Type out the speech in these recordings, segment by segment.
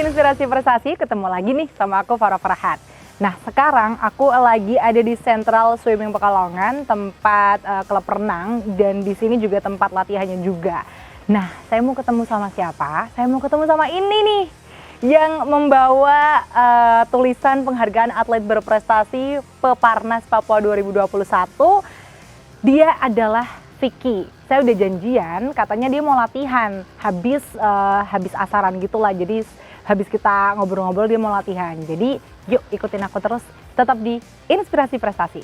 Inspirasi Prestasi, ketemu lagi nih sama aku Farah Farhat. Nah, sekarang aku lagi ada di Central Swimming Pekalongan, tempat klub renang, dan di sini juga tempat latihannya juga. Nah, saya mau ketemu sama siapa? Saya mau ketemu sama ini nih, yang membawa tulisan penghargaan atlet berprestasi Peparnas Papua 2021. Dia adalah Vicky. Saya udah janjian, katanya dia mau latihan habis asaran gitulah. Jadi habis kita ngobrol-ngobrol dia mau latihan. Jadi yuk ikutin aku terus, tetap di Inspirasi Prestasi.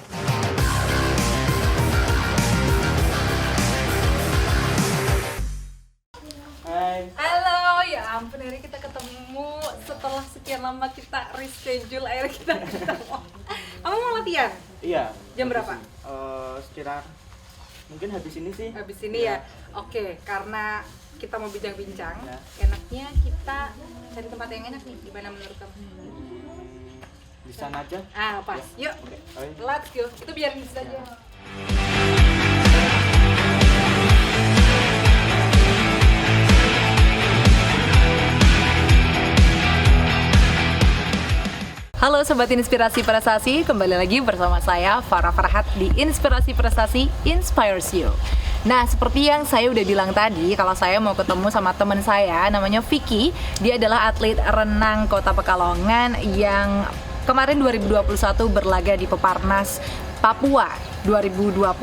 Hai. Halo, ya ampun hari kita ketemu setelah sekian lama kita reschedule, akhirnya kita ketemu. Kamu mau latihan? Iya. Jam berapa? Sekitar mungkin habis ini sih. Habis ini ya. Oke, karena kita mau bincang-bincang, Ya. enaknya kita cari tempat yang enak nih. Di mana menurut kamu? Di sana aja. Ah, pas. Yuk. Oke. Ayo. Let's go. Itu biarin di situ aja. Halo Sobat Inspirasi Prestasi, kembali lagi bersama saya Farah Farhat di Inspirasi Prestasi Inspires You. Nah, seperti yang saya udah bilang tadi, kalau saya mau ketemu sama teman saya namanya Vicky. Dia adalah atlet renang Kota Pekalongan yang kemarin 2021 berlaga di Peparnas Papua 2021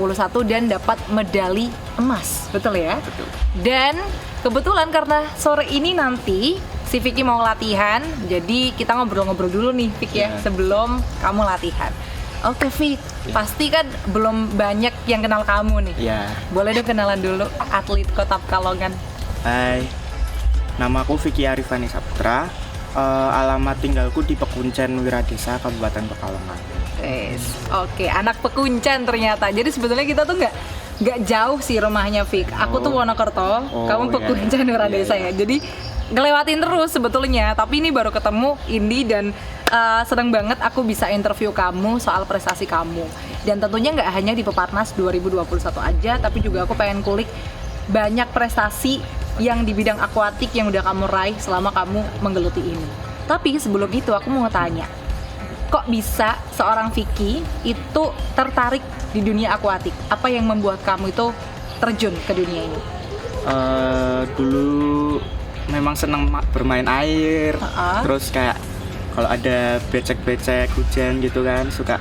dan dapat medali emas, betul ya? Betul. Dan kebetulan karena sore ini nanti si Vicky mau latihan, jadi kita ngobrol-ngobrol dulu nih Vick ya, sebelum kamu latihan. Oke Vick, pasti kan belum banyak yang kenal kamu nih. Iya. Boleh dong kenalan dulu atlet Kota Pekalongan. Hai. Nama aku Vicky Arifani Saputra. Alamat tinggalku di Pekuncen Wiradesa, Kabupaten Pekalongan. Oke, anak Pekuncen ternyata. Jadi sebetulnya kita tuh nggak jauh sih rumahnya Vick. Aku tuh Wonokerto, kamu Pekuncen Wiradesa ya. Jadi ngelewatin terus sebetulnya, tapi ini baru ketemu Indi dan seneng banget aku bisa interview kamu soal prestasi kamu. Dan tentunya nggak hanya di Peparnas 2021 aja, tapi juga aku pengen kulik banyak prestasi yang di bidang akuatik yang udah kamu raih selama kamu menggeluti ini. Tapi sebelum itu aku mau tanya, kok bisa seorang Vicky itu tertarik di dunia akuatik? Apa yang membuat kamu itu terjun ke dunia ini? Dulu memang senang bermain air. Terus kayak kalau ada becek-becek hujan gitu kan, suka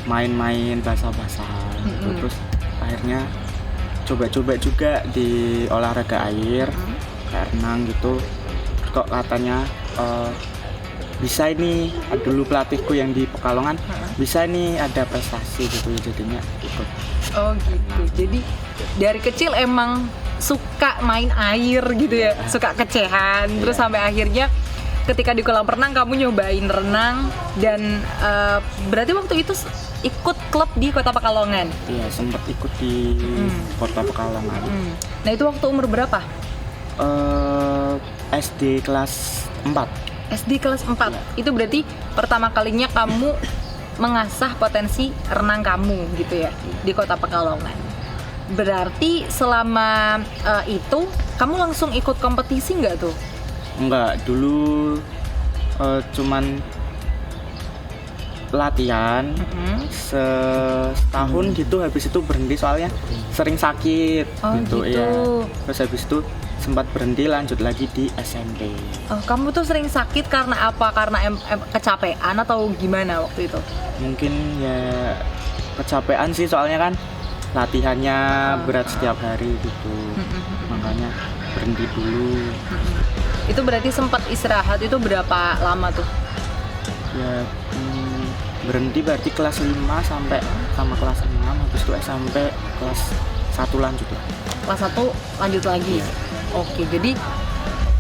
main-main basah-basahan gitu. Terus akhirnya coba-coba juga di olahraga air, kayak renang gitu. Kok katanya bisa ini, dulu pelatihku yang di Pekalongan, bisa ini ada prestasi gitu, jadinya ikut. Oh gitu, jadi dari kecil emang suka main air gitu ya, suka kecehan, terus sampai akhirnya ketika di kolam renang kamu nyobain renang dan berarti waktu itu ikut klub di Kota Pekalongan. Iya, sempat ikut di Kota Pekalongan. Nah itu waktu umur berapa? SD kelas 4. SD kelas 4. Itu berarti pertama kalinya kamu mengasah potensi renang kamu gitu ya di Kota Pekalongan. Berarti selama itu kamu langsung ikut kompetisi nggak tuh? Enggak, dulu cuman latihan setahun gitu, habis itu berhenti soalnya sering sakit gitu. Ya. Terus habis itu sempat berhenti, lanjut lagi di SMP. Oh, kamu tuh sering sakit karena apa? Karena kecapean atau gimana waktu itu? Mungkin ya kecapean sih, soalnya kan latihannya berat setiap hari gitu. Makanya berhenti dulu. Itu berarti sempat istirahat itu berapa lama tuh? Ya berhenti berarti kelas 5 sampai sama kelas 6, habis itu SMP kelas 1 lanjut lah. Kelas 1 lanjut lagi. Oke, jadi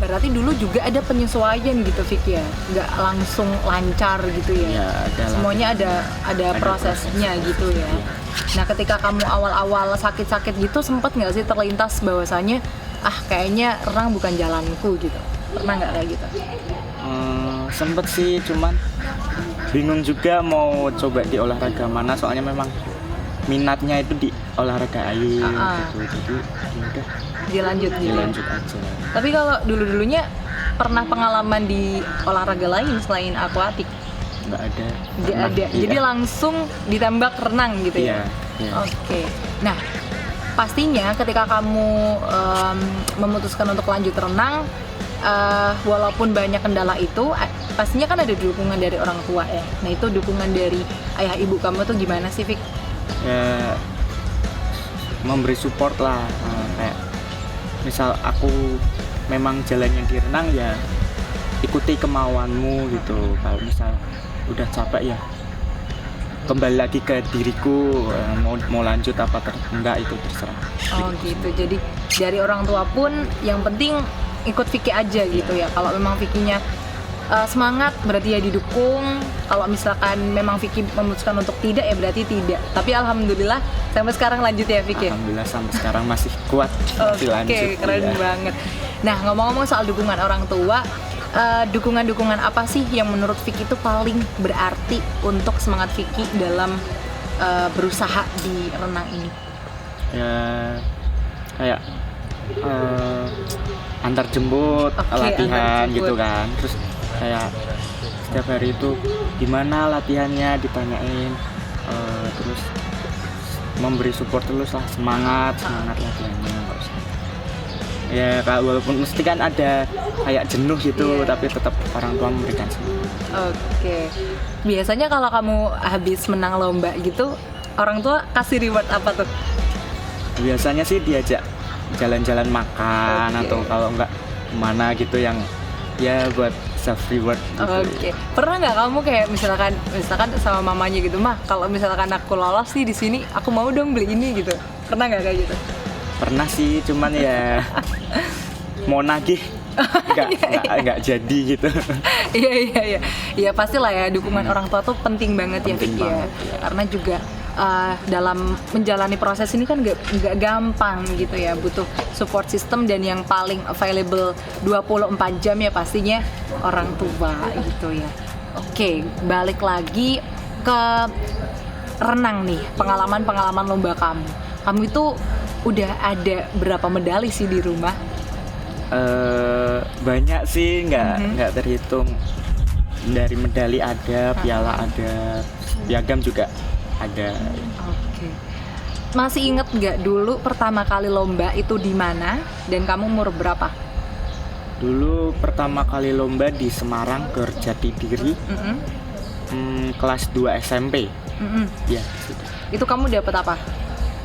berarti dulu juga ada penyesuaian gitu Vicky ya? Nggak langsung lancar gitu ya? Ya, semuanya ada prosesnya gitu ya. Nah ketika kamu awal-awal sakit-sakit gitu, sempet nggak sih terlintas bahwasanya kayaknya renang bukan jalanku gitu? Pernah nggak kayak gitu? Sempet sih, cuman bingung juga mau coba di olahraga mana, soalnya memang minatnya itu di olahraga air gitu. Jadi ya udah dilanjut gitu. Dilanjut aja. Tapi kalau dulunya pernah pengalaman di olahraga lain selain akuatik? Nggak ada. Nggak ada. Iya. Jadi langsung ditembak renang gitu ya? Iya. Oke. Nah, pastinya ketika kamu memutuskan untuk lanjut renang, walaupun banyak kendala itu, pastinya kan ada dukungan dari orang tua ya. Nah, itu dukungan dari ayah ibu kamu tuh gimana sih, Fik? Ya, memberi support lah. Kayak misal aku memang jalannya di renang, ya ikuti kemauanmu gitu. Kalau misal udah capek, ya kembali lagi ke diriku, mau lanjut apa enggak itu terserah. Oh gitu. Jadi dari orang tua pun yang penting ikut Vicky aja gitu ya. Kalau memang Vicky-nya semangat berarti ya didukung. Kalau misalkan memang Vicky memutuskan untuk tidak, ya berarti tidak. Tapi alhamdulillah sampai sekarang lanjut ya Vicky. Alhamdulillah sampai sekarang masih kuat, masih lanjut. Oke, keren banget. Nah, ngomong-ngomong soal dukungan orang tua, dukungan-dukungan apa sih yang menurut Vicky itu paling berarti untuk semangat Vicky dalam berusaha di renang ini? Ya kayak antar jemput, latihan gitu kan. Terus kayak setiap hari itu gimana latihannya ditanyain, terus memberi support terus lah, semangat latihannya. Ya walaupun mesti kan ada kayak jenuh gitu, tapi tetap orang tua memberikan semangat. Oke. Biasanya kalau kamu habis menang lomba gitu, orang tua kasih reward apa tuh? Biasanya sih diajak jalan-jalan makan, atau kalau enggak kemana gitu yang ya buat self reward gitu. Oke. Pernah nggak kamu kayak misalkan sama mamanya gitu, mah kalau misalkan aku lolos nih di sini, aku mau dong beli ini gitu. Pernah nggak kayak gitu? Pernah sih, cuman ya mau nagih nggak jadi gitu. Iya pastilah ya, dukungan orang tua tuh penting banget ya, Vicky ya. Karena juga dalam menjalani proses ini kan nggak gampang gitu ya, butuh support system, dan yang paling available 24 jam ya pastinya orang tua gitu ya. Oke, balik lagi ke renang nih, pengalaman lomba kamu itu udah ada berapa medali sih di rumah? Banyak sih, nggak terhitung. Dari medali ada, piala ada, piagam juga ada. Oke. Masih inget nggak dulu pertama kali lomba itu di mana dan kamu umur berapa? Dulu pertama kali lomba di Semarang, Jatidiri, kelas 2 SMP. Ya. Itu kamu dapat apa?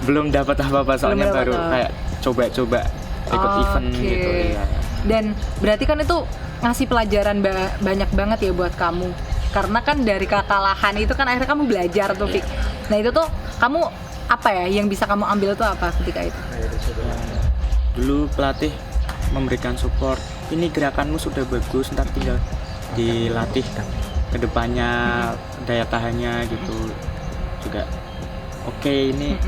Belum dapat apa-apa, soalnya baru kayak coba-coba ikut event gitu ya. Dan berarti kan itu ngasih pelajaran banyak banget ya buat kamu, karena kan dari kekalahan itu kan akhirnya kamu belajar tuh, Fik. Nah itu tuh kamu apa ya yang bisa kamu ambil tuh apa ketika itu? Dulu pelatih memberikan support, ini gerakanmu sudah bagus, ntar tinggal dilatih kan kedepannya, daya tahannya gitu juga. Oke, ini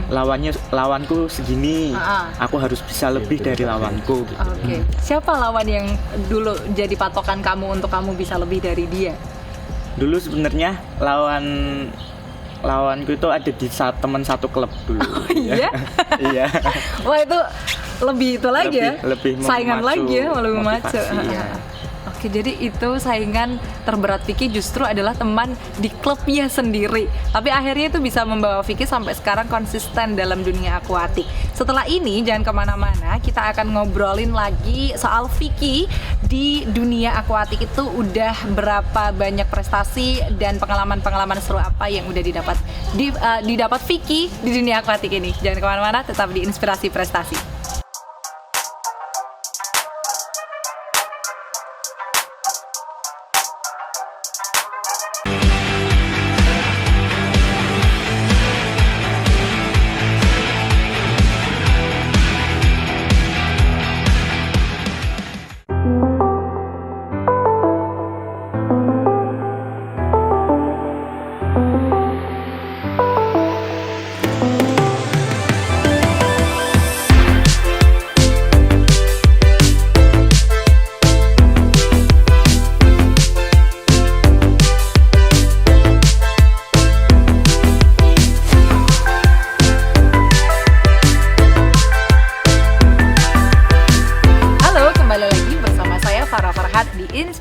lawanku segini, aku harus bisa lebih dari lawanku gitu. Oke. Siapa lawan yang dulu jadi patokan kamu untuk kamu bisa lebih dari dia? Dulu sebenarnya lawanku itu ada di teman satu klub dulu. Oh, iya? Iya. Wah, itu lebih itu lagi lebih saingan lagi ya, lebih memacu. Ya. Oke, jadi itu saingan terberat Vicky justru adalah teman di klubnya sendiri. Tapi akhirnya itu bisa membawa Vicky sampai sekarang konsisten dalam dunia akuatik. Setelah ini jangan kemana-mana, kita akan ngobrolin lagi soal Vicky di dunia akuatik itu udah berapa banyak prestasi dan pengalaman-pengalaman seru apa yang udah didapat Vicky di dunia akuatik ini. Jangan kemana-mana, tetap di Inspirasi Prestasi.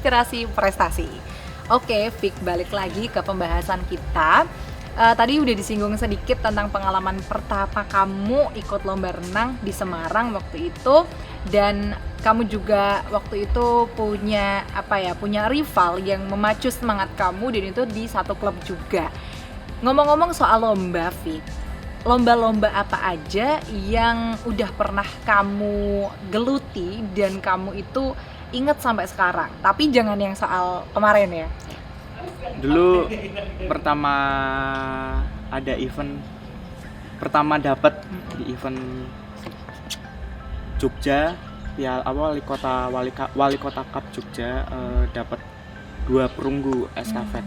inspirasi prestasi. Oke, Fik, balik lagi ke pembahasan kita. Tadi udah disinggung sedikit tentang pengalaman pertama kamu ikut lomba renang di Semarang waktu itu, dan kamu juga waktu itu punya punya rival yang memacu semangat kamu, dan itu di satu klub juga. Ngomong-ngomong soal lomba, Fik, lomba-lomba apa aja yang udah pernah kamu geluti dan kamu itu inget sampai sekarang? Tapi jangan yang soal kemarin ya. Dulu pertama ada event, pertama dapat di event Jogja, ya wali kota Cup Jogja, dapat 2 perunggu estafet.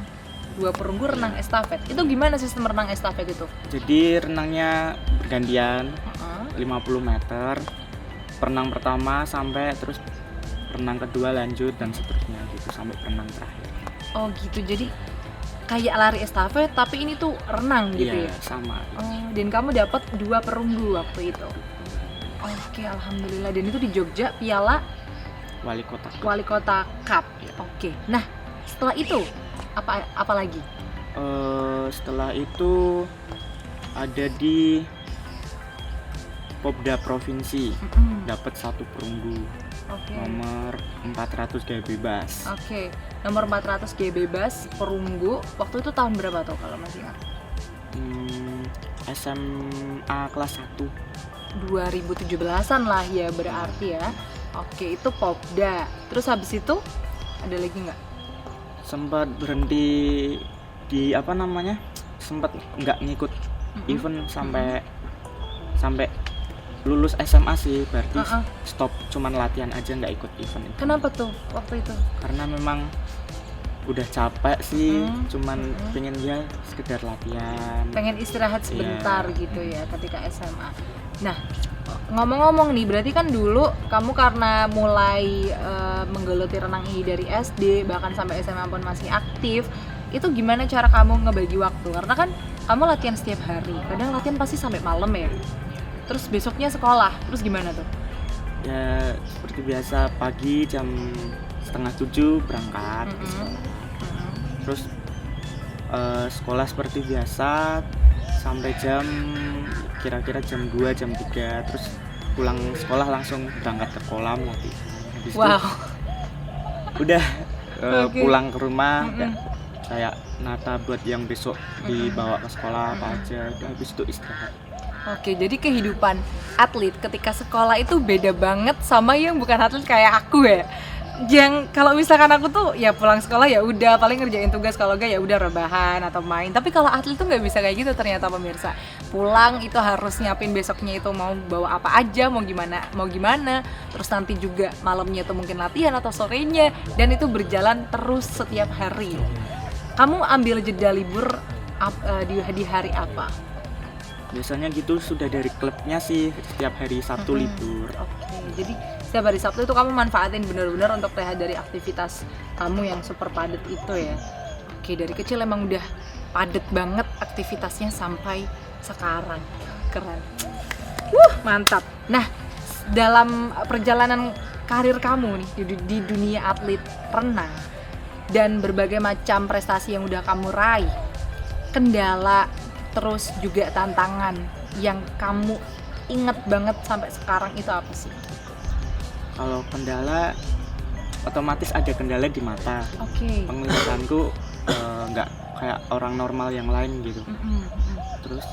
2 perunggu renang estafet. Itu gimana sistem renang estafet itu? Jadi renangnya bergantian, 50 meter. Perenang pertama sampai terus perenang kedua lanjut dan seterusnya gitu sampai perenang terakhir. Oh gitu, jadi kayak lari estafet tapi ini tuh renang gitu ya? Iya, sama. Oh, dan kamu dapat 2 perunggu waktu itu. Oke, alhamdulillah. Dan itu di Jogja, Piala Wali Kota Cup. Ya. Oke. Nah, setelah itu apa lagi? Setelah itu ada di Popda Provinsi, dapat 1 perunggu. Oke. Nomor 400 gaya bebas. Oke. Nomor 400 gaya bebas perunggu. Waktu itu tahun berapa tuh kalau masih ingat? SMA kelas 1. 2017-an lah ya berarti ya. Oke, itu Popda. Terus habis itu ada lagi nggak? Sempat berhenti di sempat nggak ngikut event sampai lulus SMA sih, berarti stop, cuman latihan aja, nggak ikut event itu. Kenapa tuh waktu itu? Karena memang udah capek sih, cuman pengen ya sekedar latihan, pengen istirahat sebentar gitu ya ketika SMA. Nah, ngomong-ngomong nih, berarti kan dulu kamu karena mulai menggeluti renang ini dari SD bahkan sampai SMA pun masih aktif. Itu gimana cara kamu ngebagi waktu? Karena kan kamu latihan setiap hari, kadang latihan pasti sampai malam ya. Terus besoknya sekolah, terus gimana tuh? Ya seperti biasa, pagi jam 6:30 berangkat ke sekolah. Terus sekolah seperti biasa sampai kira-kira jam 2, jam 3. Terus pulang sekolah langsung berangkat ke kolam latihan. Habis itu udah pulang ke rumah, kayak nata buat yang besok dibawa ke sekolah apa aja. Habis itu istirahat. Oke, jadi kehidupan atlet ketika sekolah itu beda banget sama yang bukan atlet kayak aku ya. Yang kalau misalkan aku tuh ya pulang sekolah ya udah paling ngerjain tugas, kalau enggak ya udah rebahan atau main. Tapi kalau atlet tuh nggak bisa kayak gitu ternyata pemirsa. Pulang itu harus nyiapin besoknya itu mau bawa apa aja, mau gimana. Terus nanti juga malamnya tuh mungkin latihan atau sorenya, dan itu berjalan terus setiap hari. Kamu ambil jeda libur di hari apa? Biasanya gitu sudah dari klubnya sih, setiap hari Sabtu libur. Oke, jadi setiap hari Sabtu itu kamu manfaatin benar-benar untuk rehat dari aktivitas kamu yang super padat itu ya. Oke, dari kecil emang udah padat banget aktivitasnya sampai sekarang. Keren. Mantap. Nah, dalam perjalanan karir kamu nih di dunia atlet renang dan berbagai macam prestasi yang udah kamu raih, kendala terus juga tantangan yang kamu inget banget sampai sekarang itu apa sih? Kalau kendala, otomatis ada kendala di mata. Oke. Penglihatanku nggak kayak orang normal yang lain gitu. Terus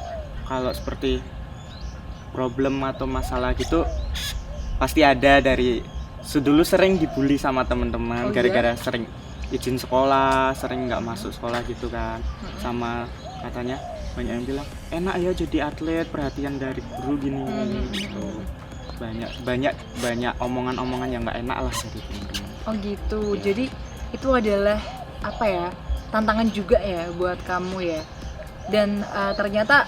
kalau seperti problem atau masalah gitu pasti ada. Dulu sering dibully sama teman-teman gara-gara sering izin sekolah, sering nggak masuk sekolah gitu kan. Sama katanya banyak yang bilang enak ya jadi atlet, perhatian dari guru gini gitu. Banyak omongan-omongan yang nggak enak lah dari teman-teman. Oh gitu. Ya. Jadi itu adalah tantangan juga ya buat kamu ya. Dan ternyata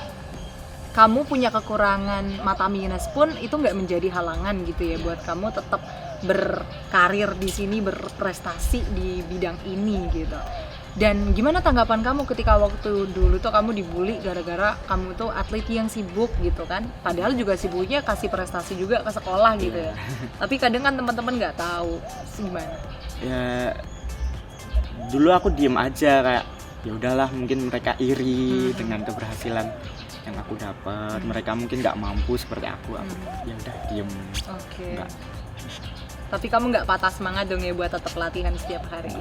kamu punya kekurangan mata minus pun itu nggak menjadi halangan gitu ya buat kamu tetap berkarir di sini, berprestasi di bidang ini gitu. Dan gimana tanggapan kamu ketika waktu dulu tuh kamu dibully gara-gara kamu tuh atlet yang sibuk gitu kan? Padahal juga sibuknya kasih prestasi juga ke sekolah gitu ya. Tapi kadang kan teman-teman nggak tahu, gimana? Ya dulu aku diem aja kayak ya udahlah, mungkin mereka iri dengan keberhasilan yang aku dapat, mereka mungkin nggak mampu seperti aku ya udah diem. Nggak. Tapi kamu nggak patah semangat dong ya buat tetap latihan setiap hari?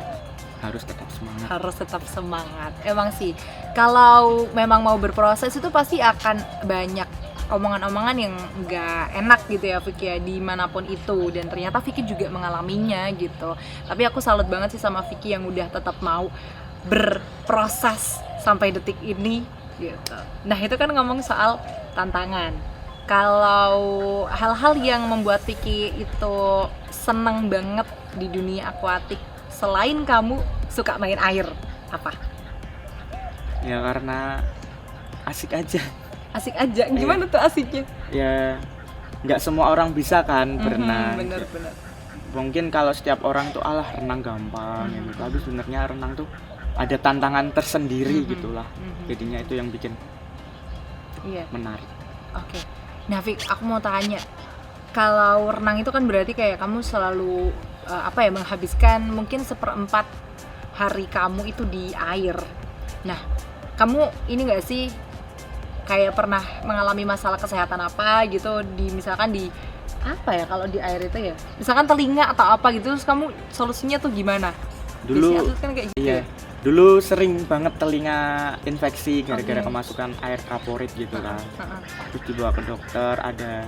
Harus tetap semangat. Harus tetap semangat. Emang sih, kalau memang mau berproses itu pasti akan banyak omongan-omongan yang nggak enak gitu ya Vicky ya, dimanapun itu, dan ternyata Vicky juga mengalaminya gitu. Tapi aku salut banget sih sama Vicky yang udah tetap mau berproses sampai detik ini gitu. Nah itu kan ngomong soal tantangan. Kalau hal-hal yang membuat Vicky itu seneng banget di dunia akuatik selain kamu suka main air, apa? Ya karena asik aja. Asik aja, gimana tuh asiknya? Ya nggak semua orang bisa kan berenang. Bener. Mungkin kalau setiap orang tuh alah renang gampang gitu, tapi sebenarnya renang tuh ada tantangan tersendiri gitulah. Jadinya itu yang bikin menarik. Oke. Nah Fik, aku mau tanya, kalau renang itu kan berarti kayak kamu selalu menghabiskan mungkin 1/4 hari kamu itu di air. Nah, kamu ini nggak sih kayak pernah mengalami masalah kesehatan apa gitu misalkan di apa ya kalau di air itu ya, misalkan telinga atau apa gitu, terus kamu solusinya tuh gimana? Dulu kan kayak gitu. Iya. Dulu sering banget telinga infeksi gara-gara kemasukan air kaporit gitu kan. Terus dibawa ke dokter, ada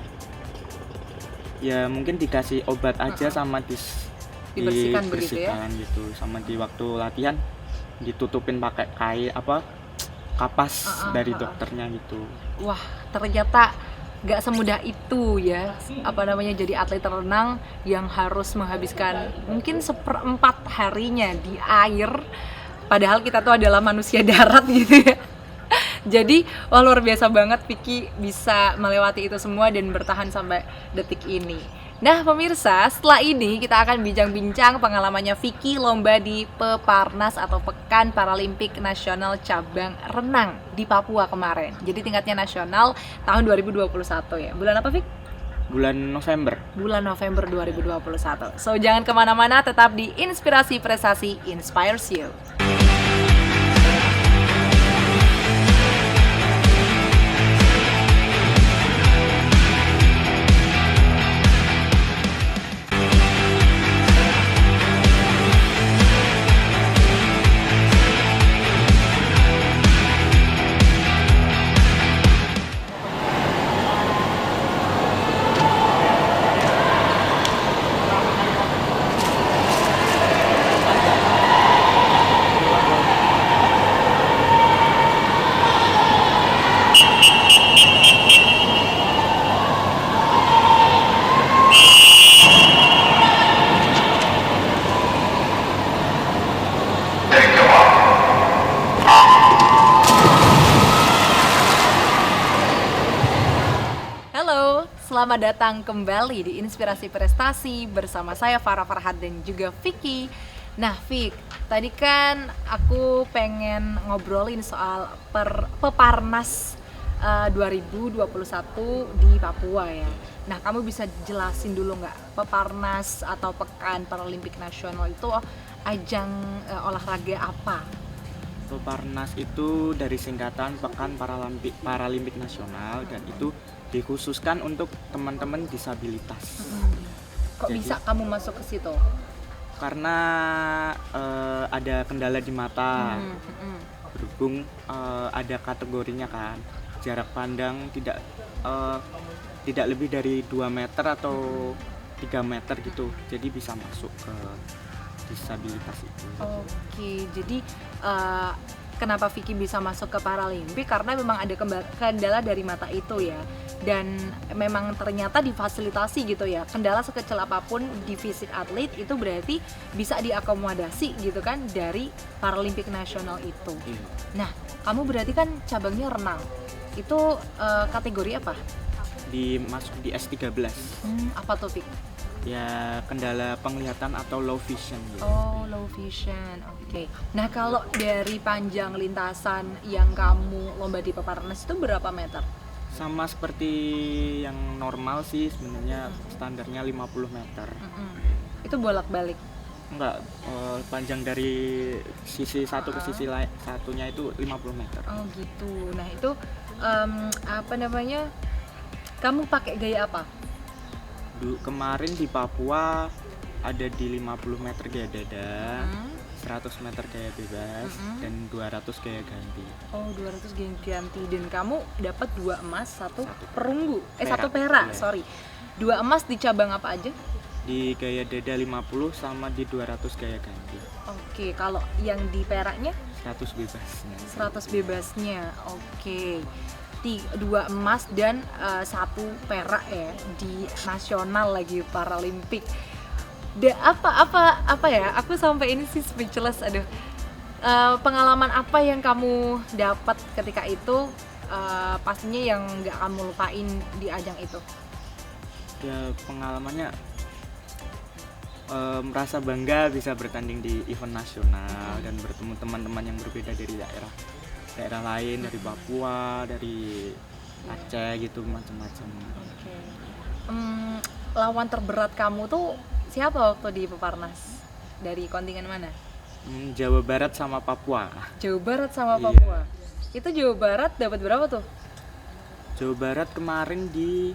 ya mungkin dikasih obat aja sama dibersihkan begitu ya. Gitu. Sama di waktu latihan ditutupin pakai kain kapas dari dokternya gitu. Wah, ternyata gak semudah itu ya, jadi atlet renang yang harus menghabiskan mungkin 1/4 harinya di air, padahal kita tuh adalah manusia darat gitu ya. Jadi luar biasa banget Vicky bisa melewati itu semua dan bertahan sampai detik ini. Nah pemirsa, setelah ini kita akan bincang-bincang pengalamannya Vicky lomba di Peparnas atau Pekan Paralimpik Nasional Cabang Renang di Papua kemarin. Jadi tingkatnya nasional tahun 2021 ya. Bulan apa Vicky? Bulan November. Bulan November 2021. So jangan kemana-mana, tetap di Inspirasi Prestasi Inspires You. Selamat datang kembali di Inspirasi Prestasi bersama saya Farah Farhad dan juga Vicky. Nah Vic, tadi kan aku pengen ngobrolin soal Peparnas 2021 di Papua ya. Nah kamu bisa jelasin dulu nggak, Peparnas atau Pekan Paralimpik Nasional itu ajang olahraga apa? Peparnas itu dari singkatan Pekan Paralimpik Nasional dan itu dikhususkan untuk teman-teman disabilitas. Kok jadi, bisa kamu masuk ke situ? Karena ada kendala di mata. Berhubung ada kategorinya kan, jarak pandang tidak lebih dari 2 meter atau 3 meter gitu, jadi bisa masuk ke disabilitas itu. Oke, jadi kenapa Vicky bisa masuk ke Paralimpik karena memang ada kendala dari mata itu ya, dan memang ternyata difasilitasi gitu ya, kendala sekecil apapun di fisik atlet itu berarti bisa diakomodasi gitu kan dari Paralimpik Nasional itu. Nah kamu berarti kan cabangnya renang, itu kategori apa? Masuk di S13. Apa topik? Ya kendala penglihatan atau low vision gitu. Oh, low vision. Oke. Nah, kalau dari panjang lintasan yang kamu lomba di Peparnas itu berapa meter? Sama seperti yang normal sih sebenarnya, standarnya 50 meter. Itu bolak-balik. Enggak, panjang dari sisi satu ke sisi lain satunya itu 50 meter. Oh gitu. Nah itu apa namanya? Kamu pakai gaya apa? Kemarin di Papua ada di 50 meter gaya dada, 100 meter gaya bebas, dan 200 gaya ganti. Oh 200 gaya ganti. Dan kamu dapat 2 emas, 1 perunggu, Perak. 1 perak, Iya. sorry. 2 emas di cabang apa aja? Di gaya dada 50 sama di 200 gaya ganti. Oke, kalau yang di peraknya? 100 bebasnya. 100 bebasnya. Oke. 2 emas dan 1 perak ya di nasional lagi Paralimpik. Apa ya? Aku sampai ini sih speechless. Aduh. Pengalaman apa yang kamu dapat ketika itu? Pastinya yang nggak kamu lupain di ajang itu. Ya pengalamannya merasa bangga bisa bertanding di event nasional dan bertemu teman-teman yang berbeda dari daerah lain, dari Papua, dari Aceh gitu, macam-macam. Oke. Lawan terberat kamu tuh siapa waktu di Peparnas? Dari kontingen mana? Jawa Barat sama Papua. Jawa Barat sama Iya. Papua. Itu Jawa Barat dapat berapa tuh? Jawa Barat kemarin di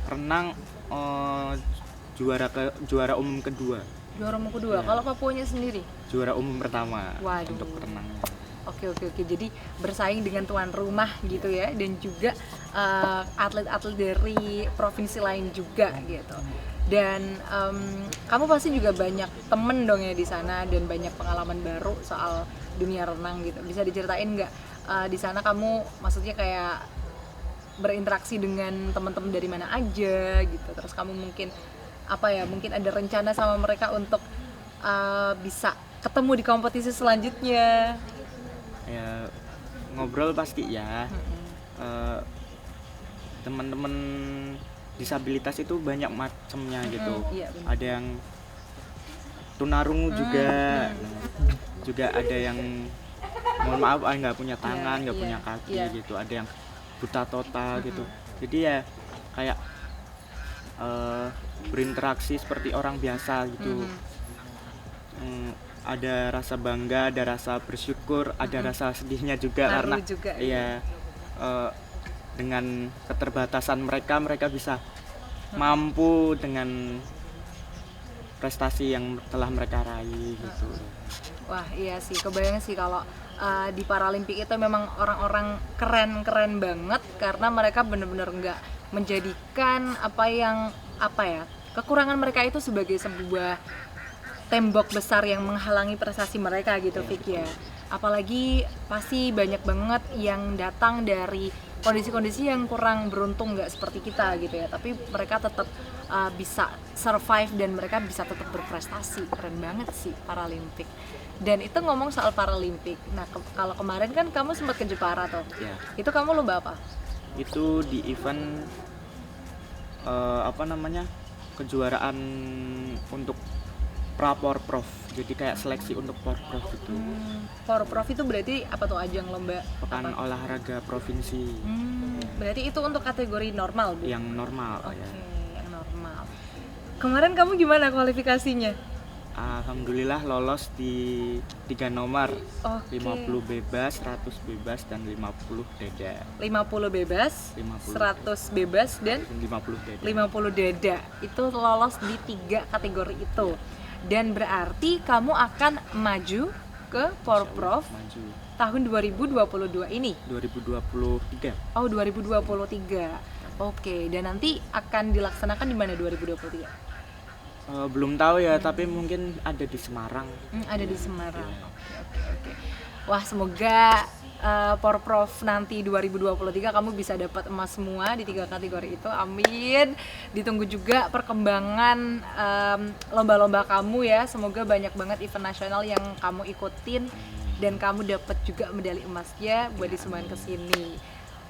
renang juara umum kedua. Juara umum kedua. Iya. Kalau Papuanya sendiri? Juara umum pertama. Waduh. Untuk renangnya. Oke. Jadi bersaing dengan tuan rumah gitu ya, dan juga atlet-atlet dari provinsi lain juga gitu. Dan kamu pasti juga banyak temen dong ya di sana dan banyak pengalaman baru soal dunia renang gitu. Bisa diceritain nggak di sana kamu maksudnya kayak berinteraksi dengan teman-teman dari mana aja gitu. Terus kamu mungkin mungkin ada rencana sama mereka untuk bisa ketemu di kompetisi selanjutnya. Ya ngobrol pasti ya. Teman-teman disabilitas itu banyak macamnya gitu. Iya, benar. Ada yang tunarungu juga. Juga ada yang mohon maaf nggak punya tangan, nggak punya kaki gitu. Ada yang buta total gitu. Jadi ya kayak berinteraksi seperti orang biasa gitu. Ada rasa bangga, ada rasa bersyukur, ada rasa sedihnya juga karena juga, iya dengan keterbatasan mereka bisa mampu dengan prestasi yang telah mereka raih gitu. Wah iya sih, kebayang sih kalau di Paralimpik itu memang orang-orang keren banget karena mereka benar-benar nggak menjadikan kekurangan mereka itu sebagai sebuah tembok besar yang menghalangi prestasi mereka gitu, Fik ya. Apalagi pasti banyak banget yang datang dari kondisi-kondisi yang kurang beruntung, nggak seperti kita gitu ya, tapi mereka tetap bisa survive dan mereka bisa tetap berprestasi. Keren banget sih Paralimpik. Dan itu ngomong soal Paralimpik. Nah kalau kemarin kan kamu sempat ke Jepara tuh. Ya. Itu kamu lomba apa? Itu di event kejuaraan untuk Porprov. Jadi kayak seleksi untuk Porprov itu. Porprov itu berarti apa tuh, ajang lomba Pekan apa? olahraga provinsi. Berarti itu untuk kategori normal, Bu? Yang normal Oke, ya. yang normal. Kemarin kamu gimana kualifikasinya? Alhamdulillah lolos di 3 nomor. Oke. 50 bebas, 100 bebas dan 50 dada. 50 bebas, 50. 100 bebas dan 50 dada. 50 dada. Itu lolos di 3 kategori itu. Dan berarti kamu akan maju ke Porprov Maju tahun 2022 ini. 2023. Oh, 2023. Oke, dan nanti akan dilaksanakan di mana 2023? Belum tahu ya, tapi mungkin ada di Semarang. Ada di Semarang. Oke. Wah, semoga Porprov nanti 2023 kamu bisa dapat emas semua di 3 kategori itu. Amin. Ditunggu juga perkembangan lomba-lomba kamu ya. Semoga banyak banget event nasional yang kamu ikutin dan kamu dapat juga medali emasnya buat disumbangkan ke sini.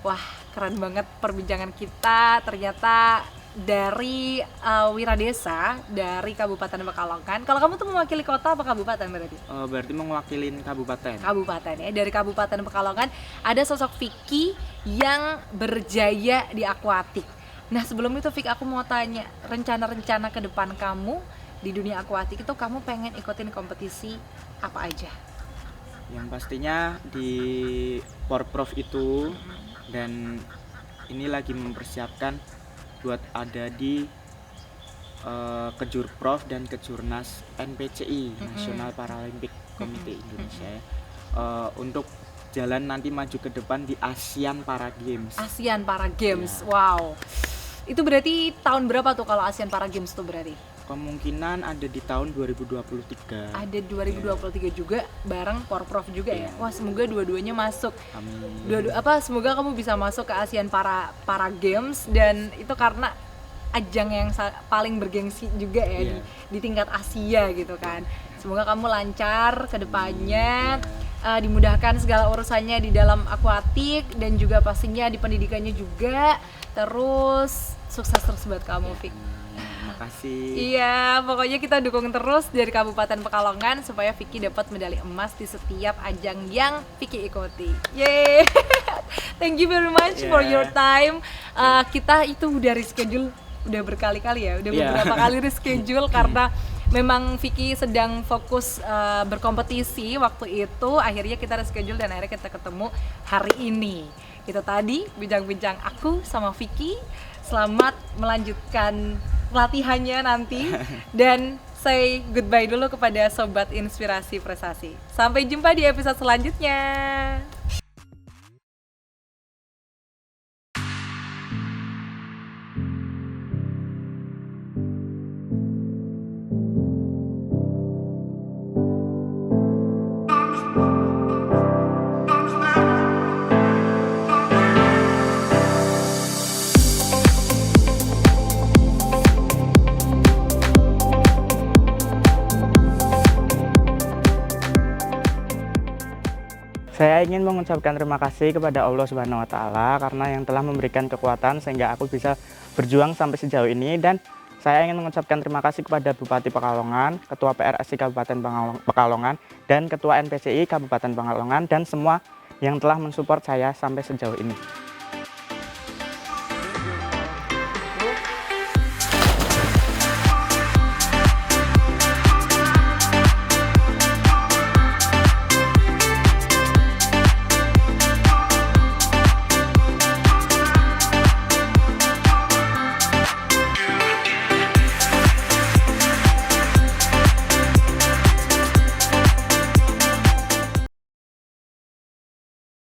Wah, keren banget perbincangan kita. Ternyata dari Wiradesa, dari Kabupaten Pekalongan. Kalau kamu tuh mewakili kota apa kabupaten berarti? Berarti mewakilin kabupaten. Kabupaten ya. Dari Kabupaten Pekalongan ada sosok Vicky yang berjaya di akuatik. Nah sebelum itu Vicky, aku mau tanya rencana-rencana ke depan kamu di dunia akuatik itu kamu pengen ikutin kompetisi apa aja? Yang pastinya di Porprov itu, dan ini lagi mempersiapkan buat ada di Kejurprov dan Kejurnas NPCI, National Paralympic Committee Indonesia ya. Untuk jalan nanti maju ke depan di ASEAN Para Games. ASEAN Para Games, Ya. wow. Itu berarti tahun berapa tuh kalau ASEAN Para Games tuh berarti? Kemungkinan ada di tahun 2023. Ada 2023 juga bareng Porprov juga ya. Wah, semoga dua-duanya masuk. Amin. Semoga kamu bisa masuk ke ASEAN Para Games, dan itu karena ajang yang paling bergengsi juga ya di tingkat Asia gitu kan. Semoga kamu lancar ke depannya, dimudahkan segala urusannya di dalam akuatik dan juga pastinya di pendidikannya juga. Terus sukses terus buat kamu, Fik. Makasih. Iya, pokoknya kita dukung terus dari Kabupaten Pekalongan supaya Vicky dapat medali emas di setiap ajang yang Vicky ikuti. Yeay. Thank you very much for your time. Kita itu udah reschedule udah berkali-kali ya, udah beberapa kali reschedule karena memang Vicky sedang fokus berkompetisi waktu itu. Akhirnya kita reschedule dan akhirnya kita ketemu hari ini. Itu tadi bincang-bincang aku sama Vicky. Selamat melanjutkan latihannya nanti dan say goodbye dulu kepada Sobat Inspirasi Prestasi. Sampai jumpa di episode selanjutnya. Saya ingin mengucapkan terima kasih kepada Allah Subhanahu wa Ta'ala karena yang telah memberikan kekuatan sehingga aku bisa berjuang sampai sejauh ini, dan saya ingin mengucapkan terima kasih kepada Bupati Pekalongan, Ketua PRSI Kabupaten Pekalongan, dan Ketua NPCI Kabupaten Pekalongan, dan semua yang telah mensupport saya sampai sejauh ini.